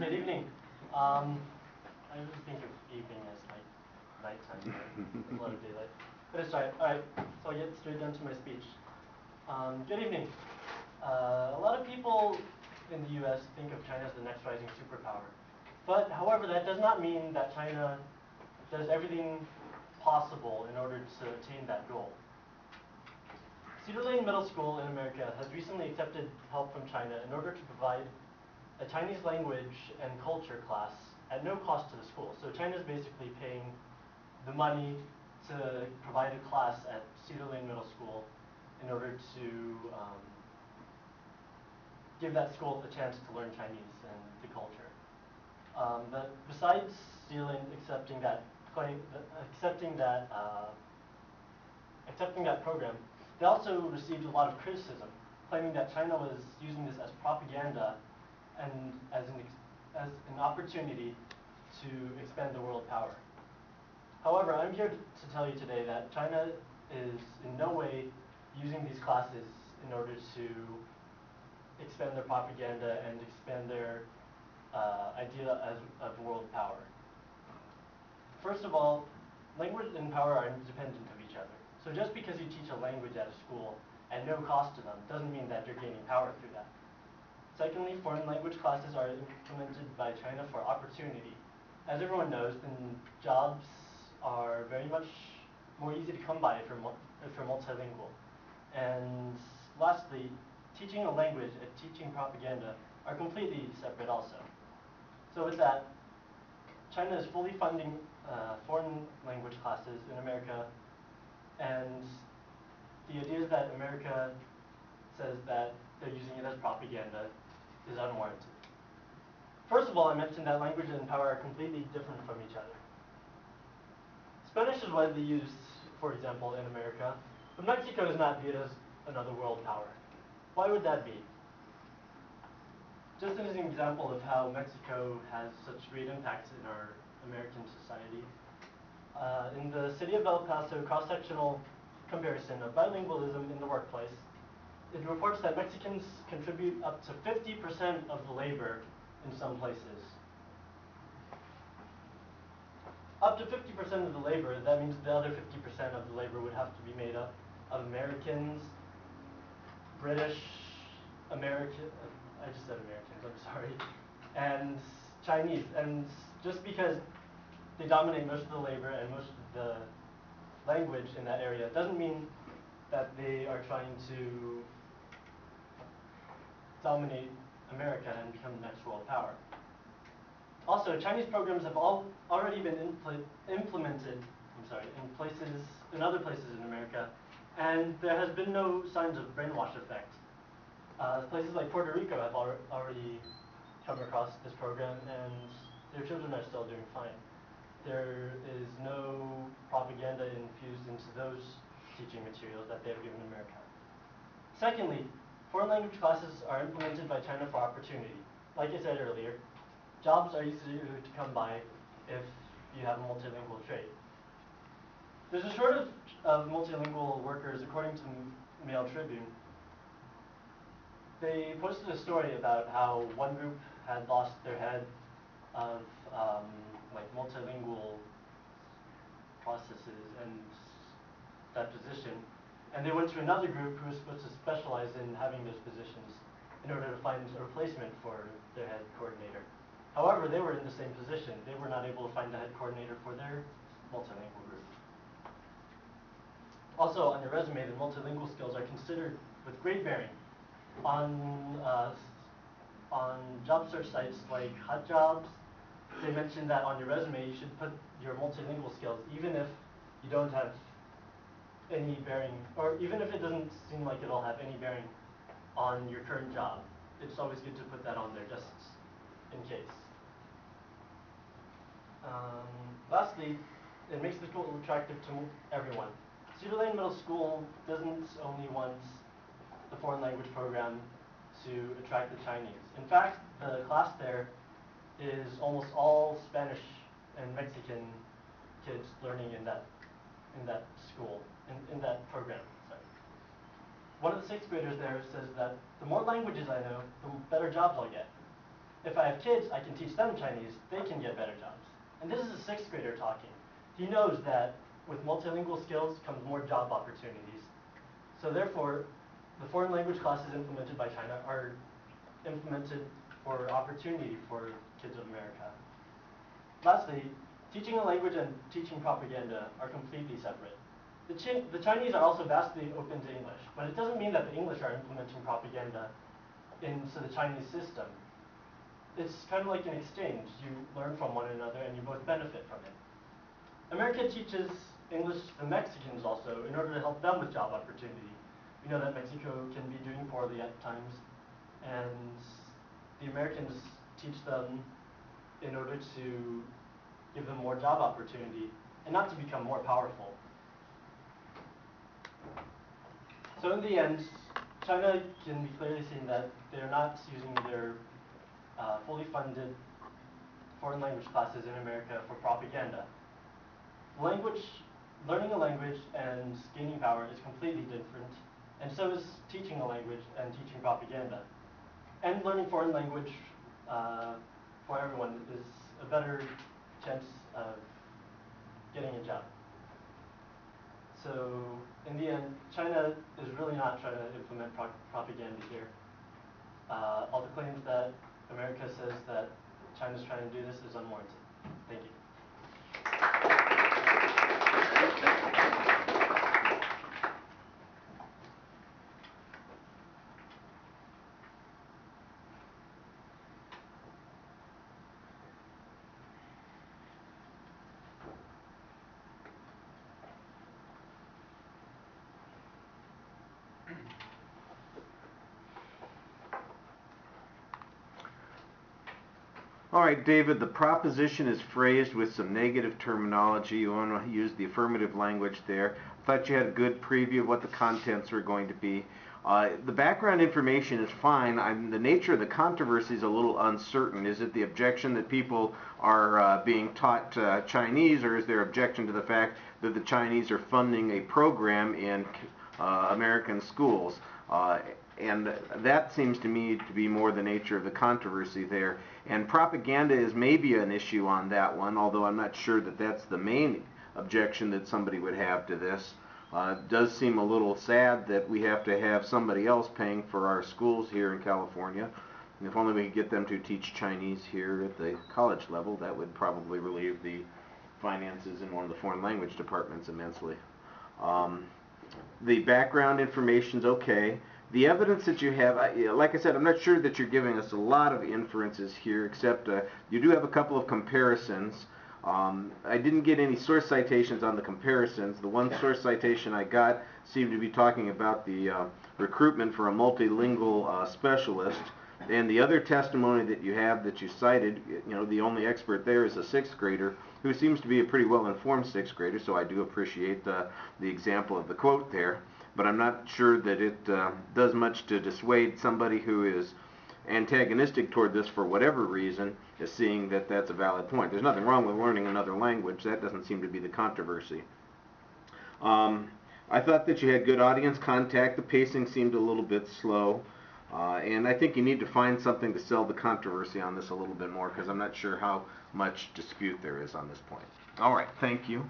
Good evening. I usually think of evening as like nighttime, right? There's a lot of daylight. But it's right. Alright, so I'll get straight down to my speech. Good evening. A lot of people in the US think of China as the next rising superpower. But however, that does not mean that China does everything possible in order to attain that goal. Cedar Lane Middle School in America has recently accepted help from China in order to provide a Chinese language and culture class at no cost to the school. So China's basically paying the money to provide a class at Cedar Lane Middle School in order to give that school the chance to learn Chinese and the culture. But besides Cedar Lane accepting that program, they also received a lot of criticism, claiming that China was using this as propaganda and as an opportunity to expand their world power. However, I'm here to tell you today that China is in no way using these classes in order to expand their propaganda and expand their idea of world power. First of all, language and power are independent of each other. So just because you teach a language at a school at no cost to them doesn't mean that you're gaining power through that. Secondly, foreign language classes are implemented by China for opportunity. As everyone knows, then jobs are very much more easy to come by if you're multilingual. And lastly, teaching a language and teaching propaganda are completely separate also. So with that, China is fully funding foreign language classes in America, and the idea that America says that they're using it as propaganda is unwarranted. First of all, I mentioned that language and power are completely different from each other. Spanish is widely used, for example, in America, but Mexico is not viewed as another world power. Why would that be? Just as an example of how Mexico has such great impacts in our American society, in the city of El Paso cross-sectional comparison of bilingualism in the workplace, it reports that Mexicans contribute up to 50% of the labor in some places. Up to 50% of the labor, that means the other 50% of the labor would have to be made up of Americans, British, I just said Americans, I'm sorry, and Chinese. And just because they dominate most of the labor and most of the language in that area doesn't mean that they are trying to dominate America and become the next world power. Also, Chinese programs have already been implemented in other places in America, and there has been no signs of brainwash effect. Places like Puerto Rico have already come across this program, and their children are still doing fine. There is no propaganda infused into those teaching materials that they have given America. Secondly, foreign language classes are implemented by China for opportunity. Like I said earlier, jobs are easier to come by if you have a multilingual trait. There's a shortage of multilingual workers according to Mail Tribune. They posted a story about how one group had lost their head of multilingual processes and that position, and they went to another group who was supposed to specialize in having those positions in order to find a replacement for their head coordinator. However, they were in the same position. They were not able to find a head coordinator for their multilingual group. Also, on your resume, the multilingual skills are considered with great bearing. On job search sites like Hot Jobs, they mention that on your resume you should put your multilingual skills, even if you don't have any bearing, or even if it doesn't seem like it'll have any bearing on your current job. It's always good to put that on there just in case. Lastly, it makes the school attractive to everyone. Cedar Lane Middle School doesn't only want the foreign language program to attract the Chinese. In fact, the class there is almost all Spanish and Mexican kids learning in that school, in that program. Sorry. One of the sixth graders there says that the more languages I know, the better jobs I'll get. if I have kids, I can teach them Chinese, they can get better jobs. And this is a sixth grader talking. He knows that with multilingual skills comes more job opportunities. So therefore, the foreign language classes implemented by China are implemented for opportunity for kids of America. Lastly, teaching a language and teaching propaganda are completely separate. The Chinese are also vastly open to English, but it doesn't mean that the English are implementing propaganda into the Chinese system. It's kind of like an exchange. You learn from one another and you both benefit from it. America teaches English to Mexicans also in order to help them with job opportunity. We know that Mexico can be doing poorly at times, and the Americans teach them in order to give them more job opportunity and not to become more powerful. So in the end, China can be clearly seen that they're not using their fully funded foreign language classes in America for propaganda. Learning a language and gaining power is completely different, and so is teaching a language and teaching propaganda. And learning foreign language for everyone is a better chance of getting a job. So in the end, China is really not trying to implement propaganda here. All the claims that America says that China's trying to do this is unwarranted. Thank you. All right, David, the proposition is phrased with some negative terminology. You want to use the affirmative language there. I thought you had a good preview of what the contents were going to be. The background information is fine. The nature of the controversy is a little uncertain. Is it the objection that people are being taught Chinese, or is there objection to the fact that the Chinese are funding a program in American schools? And that seems to me to be more the nature of the controversy there. And propaganda is maybe an issue on that one, although I'm not sure that that's the main objection that somebody would have to this. It does seem a little sad that we have to have somebody else paying for our schools here in California. And if only we could get them to teach Chinese here at the college level, that would probably relieve the finances in one of the foreign language departments immensely. The background information's okay. The evidence that you have, like I said, I'm not sure that you're giving us a lot of inferences here, except you do have a couple of comparisons. I didn't get any source citations on the comparisons. The one source citation I got seemed to be talking about the recruitment for a multilingual specialist. And the other testimony that you have that you cited, the only expert there is a sixth grader who seems to be a pretty well-informed sixth grader, so I do appreciate the example of the quote there. But I'm not sure that it does much to dissuade somebody who is antagonistic toward this for whatever reason, is seeing that that's a valid point. There's nothing wrong with learning another language. That doesn't seem to be the controversy. I thought that you had good audience contact. The pacing seemed a little bit slow. And I think you need to find something to sell the controversy on this a little bit more, because I'm not sure how much dispute there is on this point. All right, thank you.